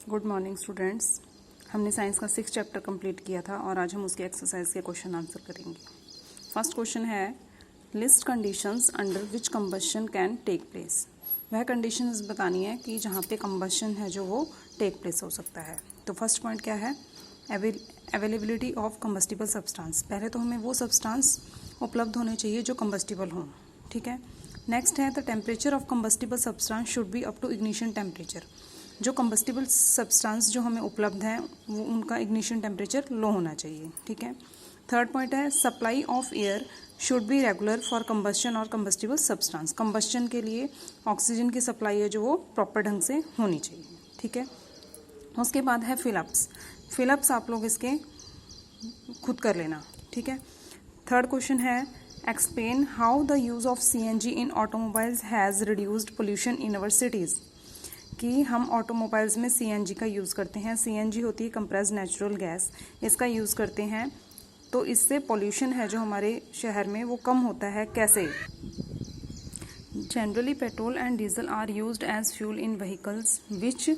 Good morning students. हमने science का 6 chapter complete किया था और आज हम उसके एक्सरसाइज के क्वेश्चन आंसर करेंगे। फर्स्ट क्वेश्चन है list conditions under which combustion can take place. वह कंडीशंस बतानी है कि जहाँ पे कंबशन है जो वो टेक प्लेस हो सकता है। तो फर्स्ट पॉइंट क्या है, अवेलेबिलिटी ऑफ कंबस्टिबल सब्सटेंस। पहले तो हमें वो सब्सटेंस उपलब्ध होने चाहिए जो कंबस्टिबल हों, ठीक है। नेक्स्ट है the temperature of combustible substance should be up to ignition temperature. जो कंबस्टिबल सब्सटेंस जो हमें उपलब्ध है वो उनका इग्निशन टेम्परेचर लो होना चाहिए, ठीक है। थर्ड पॉइंट है supply of air should be regular for combustion और कंबस्टिबल सब्सटेंस। कंबस्शन के लिए ऑक्सीजन की सप्लाई है जो वो प्रॉपर ढंग से होनी चाहिए, ठीक है। उसके बाद है फिलअप्स आप लोग इसके खुद कर लेना, ठीक है। थर्ड क्वेश्चन है explain how the use of CNG in automobiles has reduced pollution in our cities. कि हम ऑटोमोबाइल्स में CNG का यूज़ करते हैं। CNG होती है कंप्रेस्ड नेचुरल गैस, इसका यूज़ करते हैं तो इससे पोल्यूशन है जो हमारे शहर में वो कम होता है। कैसे? Generally petrol and diesel are used as fuel in vehicles which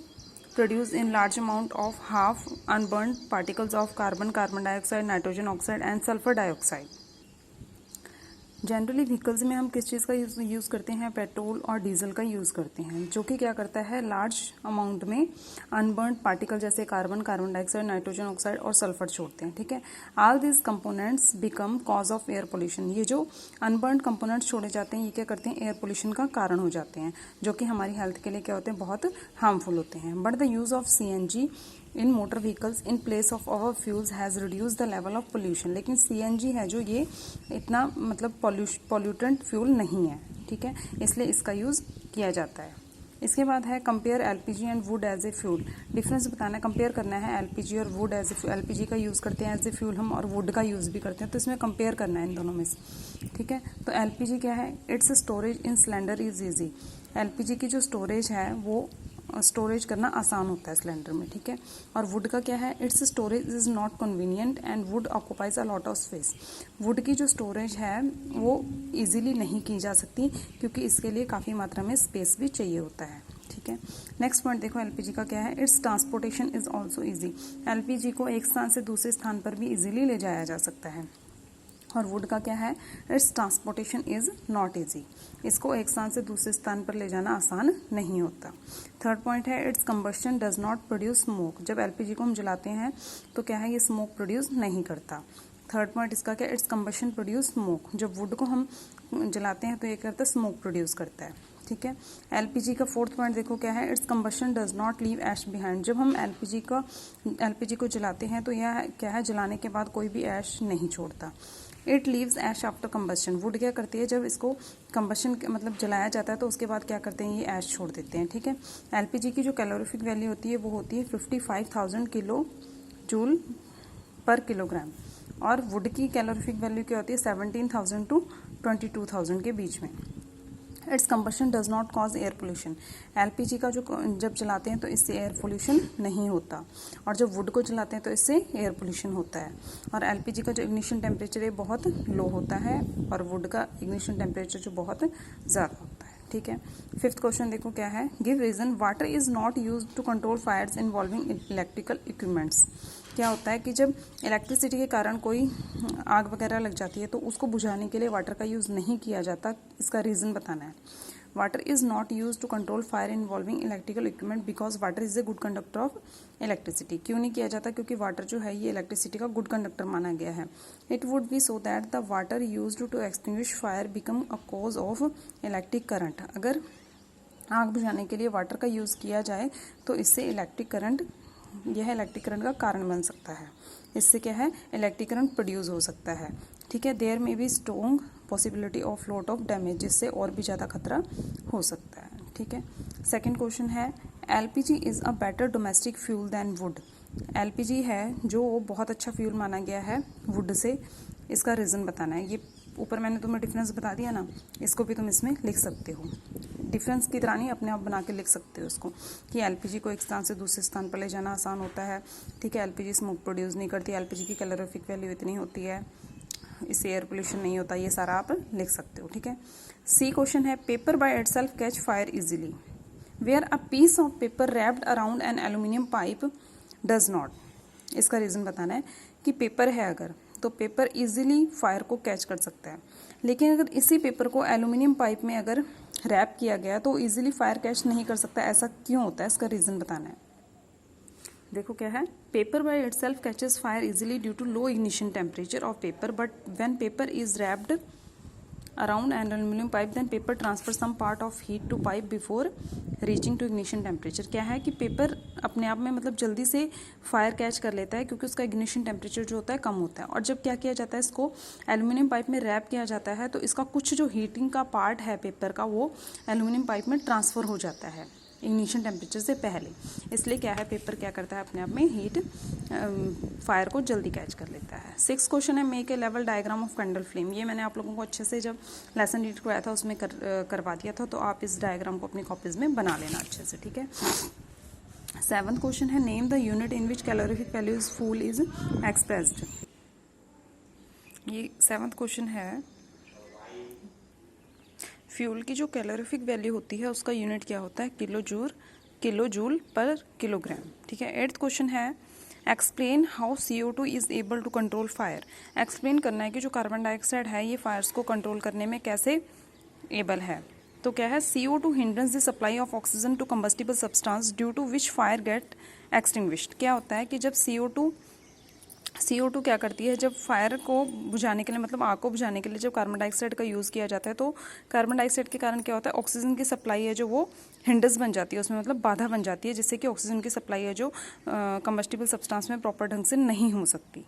produce in large amount of half unburned particles of carbon dioxide, nitrogen oxide and sulphur dioxide. Generally vehicles में हम किस चीज़ का यूज़ करते हैं? पेट्रोल और diesel का use करते हैं, जो कि क्या करता है लार्ज अमाउंट में अनबर्न्ड पार्टिकल जैसे कार्बन डाइऑक्साइड, नाइट्रोजन ऑक्साइड और सल्फर छोड़ते हैं, ठीक है। All this components become cause of air pollution. ये जो अनबर्न्ड कंपोनेंट्स छोड़े जाते हैं ये क्या करते हैं? एयर पोल्यूशन का कारण हो जाते हैं, जो कि हमारी हेल्थ के लिए क्या होते हैं? बहुत हार्मफुल होते हैं। But the use of CNG in motor vehicles in place of our fuels has reduce the level of pollution. लेकिन CNG है जो ये इतना मतलब पॉल्यूटेंट फ्यूल नहीं है, ठीक है, इसलिए इसका यूज़ किया जाता है। इसके बाद है compare LPG and wood as a fuel. Difference बताना है, कंपेयर करना है LPG और wood as a fuel. LPG का यूज़ करते हैं एज ए फ्यूल हम और वुड का यूज़ भी करते हैं, तो इसमें कंपेयर करना है इन दोनों में से, ठीक है। तो LPG क्या है? It's storage in cylinder is easy. LPG की जो स्टोरेज है वो स्टोरेज करना आसान होता है सिलेंडर में, ठीक है। और वुड का क्या है? It's storage is not convenient and would occupies a lot of space. Would की जो स्टोरेज है वो इजीली नहीं की जा सकती क्योंकि इसके लिए काफ़ी मात्रा में स्पेस भी चाहिए होता है, ठीक है। नेक्स्ट पॉइंट देखो LPG का क्या है? It's transportation is also easy. LPG को एक स्थान से दूसरे स्थान पर भी इजीली ले जाया जा सकता है। और वुड का क्या है? It's transportation is not easy. इसको एक स्थान से दूसरे स्थान पर ले जाना आसान नहीं होता। थर्ड पॉइंट है its combustion does not produce smoke. जब LPG को हम जलाते हैं तो क्या है? ये स्मोक प्रोड्यूस नहीं करता। थर्ड पॉइंट इसका क्या? It's combustion produce smoke. जब वुड को हम जलाते हैं तो ये करता है स्मोक प्रोड्यूस करता है, ठीक है। LPG का फोर्थ पॉइंट देखो क्या है? Its combustion does not leave ash behind. जब हम LPG को जलाते हैं तो यह क्या है? जलाने के बाद कोई भी ऐश नहीं छोड़ता। It leaves ash after combustion. Wood क्या करती है? जब इसको कंबस्शन मतलब जलाया जाता है तो उसके बाद क्या करते हैं? ये ऐश छोड़ देते हैं, ठीक है। LPG की जो कैलोरीफिक वैल्यू होती है वो होती है 55,000 किलो जूल पर किलोग्राम और वुड की कैलोरीफिक वैल्यू क्या होती है? 17,000 टू 22,000 के बीच में। It's combustion does not cause air pollution. LPG का जो जब जलाते हैं तो इससे एयर पोल्यूशन नहीं होता और जब वुड को जलाते हैं तो इससे एयर पोल्यूशन होता है। और LPG का जो इग्निशन टेम्परेचर है बहुत लो होता है और वुड का इग्निशन टेम्परेचर जो बहुत ज़्यादा होता है, ठीक है। फिफ्थ क्वेश्चन देखो क्या है? Give reason water is not use to control fires involving electrical equipments. क्या होता है कि जब इलेक्ट्रिसिटी के कारण कोई आग वगैरह लग जाती है तो उसको बुझाने के लिए वाटर का यूज़ नहीं किया जाता। इसका रीज़न बताना है। Water is not use to control fire involving electrical equipment because water is a good conductor of electricity. क्यों नहीं किया जाता? क्योंकि वाटर जो है ये इलेक्ट्रिसिटी का गुड कंडक्टर माना गया है। It would be so that the water use to extinguish fire become a cause of electric current. अगर आग बुझाने के लिए वाटर का यूज़ किया जाए तो इससे इलेक्ट्रिक करंट का कारण बन सकता है। इससे क्या है? इलेक्ट्रिक करंट प्रोड्यूस हो सकता है, ठीक है। देयर में भी strong possibility of lot of damage, जिससे और भी ज़्यादा खतरा हो सकता है, ठीक है। सेकंड क्वेश्चन है LPG is a better domestic fuel than wood. LPG है जो बहुत अच्छा फ्यूल माना गया है वुड से। इसका रीज़न बताना है। ये ऊपर मैंने तुम्हें डिफरेंस बता दिया ना, इसको भी तुम इसमें लिख सकते हो। डिफरेंस की तरह नहीं, अपने आप बना के लिख सकते हो इसको कि LPG को एक स्थान से दूसरे स्थान पर ले जाना आसान होता है, ठीक है। LPG स्मोक प्रोड्यूस नहीं करती, LPG की कैलोरीफिक वैल्यू इतनी होती है, इससे एयर पोल्यूशन नहीं होता। ये सारा आप लिख सकते हो, ठीक है। सी क्वेश्चन है paper by itself catch fire easily. Where a piece of paper wrapped around an aluminium pipe does not. इसका रीज़न बताना है कि पेपर है अगर, तो पेपर इजीली फायर को कैच कर सकता है, लेकिन अगर इसी पेपर को एल्यूमिनियम पाइप में अगर रैप किया गया तो इजीली फायर कैच नहीं कर सकता। ऐसा क्यों होता है, इसका रीज़न बताना है। देखो क्या है, paper by itself catches fire easily due to low ignition temperature of paper, but when paper is wrapped around an aluminum pipe then paper transfers some part of heat to pipe before reaching to ignition temperature। क्या है कि paper अपने आप में मतलब जल्दी से fire catch कर लेता है क्योंकि उसका इग्निशन टेम्परेचर जो होता है कम होता है, और जब क्या किया जाता है इसको एल्यूमिनियम पाइप में रैप किया जाता है तो इसका कुछ जो हीटिंग का पार्ट है पेपर का वो एल्यूमिनियम पाइप में ट्रांसफ़र हो जाता है इग्निशन टेम्परेचर से पहले। इसलिए क्या है, पेपर क्या करता है अपने आप में हीट फायर को जल्दी कैच कर लेता है। 6 क्वेश्चन है, make a level diagram of candle flame. ये मैंने आप लोगों को अच्छे से जब लेसन रीड करवाया था उसमें करवा दिया था, तो आप इस डायग्राम को अपनी कॉपीज में बना लेना अच्छे से, ठीक है। 7th क्वेश्चन है, name the unit in which calorific value is fuel is expressed. ये 7th क्वेश्चन है, फ्यूल की जो कैलोरीफिक वैल्यू होती है उसका यूनिट क्या होता है, किलो जूल पर किलोग्राम, ठीक है। 8th क्वेश्चन है, explain how CO2 is able to control fire. Explain करना है कि जो कार्बन डाइऑक्साइड है ये फायर्स को कंट्रोल करने में कैसे एबल है। तो क्या है, CO2 hindrance the supply of oxygen to combustible substance due to which fire get extinguished. क्या होता है कि जब CO2 क्या करती है, जब फायर को बुझाने के लिए मतलब आग को बुझाने के लिए जब कार्बन डाइऑक्साइड का यूज़ किया जाता है तो कार्बन डाइऑक्साइड के कारण क्या होता है, ऑक्सीजन की सप्लाई है जो वो हिंडर्स बन जाती है, उसमें मतलब बाधा बन जाती है, जिससे कि ऑक्सीजन की सप्लाई है जो कंबस्टिबल सब्सटेंस में प्रॉपर ढंग से नहीं हो सकती,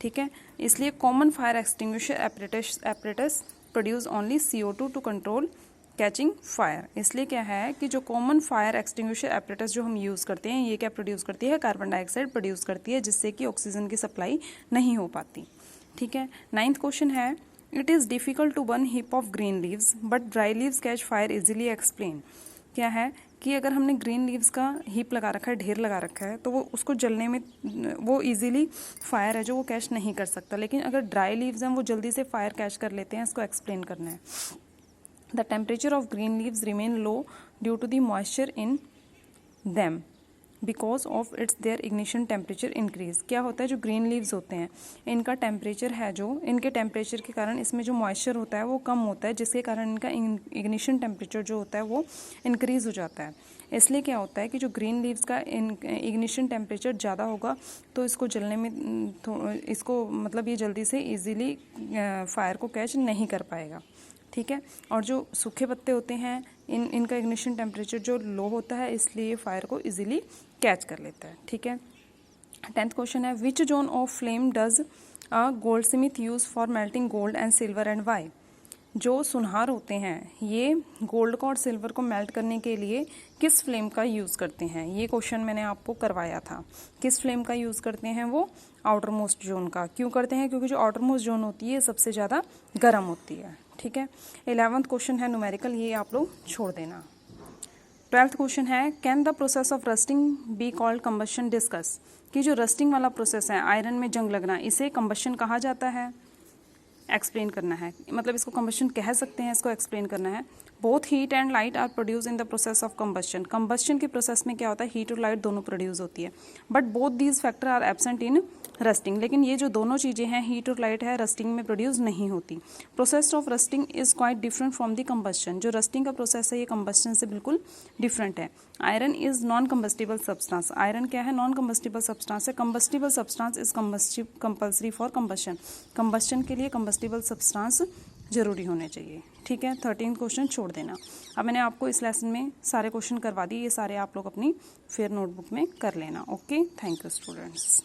ठीक है। इसलिए common fire extinguisher apparatus produce only CO2 to control catching fire. इसलिए क्या है कि जो कॉमन फायर एक्सटिंग्विशर एपरेटस जो हम यूज़ करते हैं ये क्या प्रोड्यूस करती है, कार्बन डाइऑक्साइड प्रोड्यूस करती है, जिससे कि ऑक्सीजन की सप्लाई नहीं हो पाती, ठीक है। 9th क्वेश्चन है, it is difficult to burn heap of green leaves but dry leaves catch fire easily. Explain. क्या है कि अगर हमने ग्रीन लीव्स का हीप लगा रखा है, ढेर लगा रखा है, तो वो उसको जलने में वो इजीली फायर है जो वो कैच नहीं कर सकता, लेकिन अगर ड्राई लीव्स हैं वो जल्दी से फायर कैच कर लेते हैं। इसको एक्सप्लेन करना है। The temperature of green leaves remain low due to the moisture in them because of its their ignition temperature increase। क्या होता है, जो ग्रीन लीव्स होते हैं इनका टेम्परेचर है जो इनके टेम्परेचर के कारण इसमें जो मॉइस्चर होता है वो कम होता है, जिसके कारण इनका इग्निशन टेम्परेचर जो होता है वो इंक्रीज हो जाता है। इसलिए क्या होता है कि जो ग्रीन लीव्स का इग्निशन टेम्परेचर ज़्यादा होगा तो इसको जलने में इसको मतलब ये जल्दी से इजीली फायर को कैच नहीं कर पाएगा, ठीक है। और जो सूखे पत्ते होते हैं इनका इग्निशन टेम्परेचर जो लो होता है, इसलिए फायर को इजीली कैच कर लेता है, ठीक है। 10th क्वेश्चन है, which zone of flame does a goldsmith use for melting gold and silver and why. जो सुनहार होते हैं ये गोल्ड को और सिल्वर को मेल्ट करने के लिए किस फ्लेम का यूज़ करते हैं। ये क्वेश्चन मैंने आपको करवाया था। किस फ्लेम का यूज़ करते हैं, वो आउटर मोस्ट जोन का। क्यों करते हैं, क्योंकि जो आउटर मोस्ट जोन होती है सबसे ज़्यादा गर्म होती है, ठीक है। 11th क्वेश्चन है न्यूमेरिकल, ये आप लोग छोड़ देना। 12th क्वेश्चन है, can the process of rusting be called combustion. Discuss कि जो रस्टिंग वाला प्रोसेस है, आयरन में जंग लगना, इसे कंबशन कहा जाता है। एक्सप्लेन करना है, मतलब इसको कंबशन कह सकते हैं, इसको एक्सप्लेन करना है। Both heat and light are produce in the process of combustion. Combustion के प्रोसेस में क्या होता है, हीट और लाइट दोनों प्रोड्यूस होती है, but both these factor are absent in rusting. लेकिन ये जो दोनों चीज़ें हैं, हीट और लाइट है, रस्टिंग में प्रोड्यूस नहीं होती। Process of rusting is quite different from the combustion. जो रस्टिंग का प्रोसेस है ये कंबशन से बिल्कुल डिफरेंट है। Iron is non combustible substance. Iron क्या है, नॉन कंबस्टिबल सब्सटेंस है। Combustible substance is compulsory for combustion. Combustion के लिए कंबस्टिबल सब्सटेंस जरूरी होने चाहिए, ठीक है। 13th क्वेश्चन छोड़ देना। अब मैंने आपको इस लेसन में सारे क्वेश्चन करवा दिए, ये सारे आप लोग अपनी फिर नोटबुक में कर लेना। Okay, thank you students.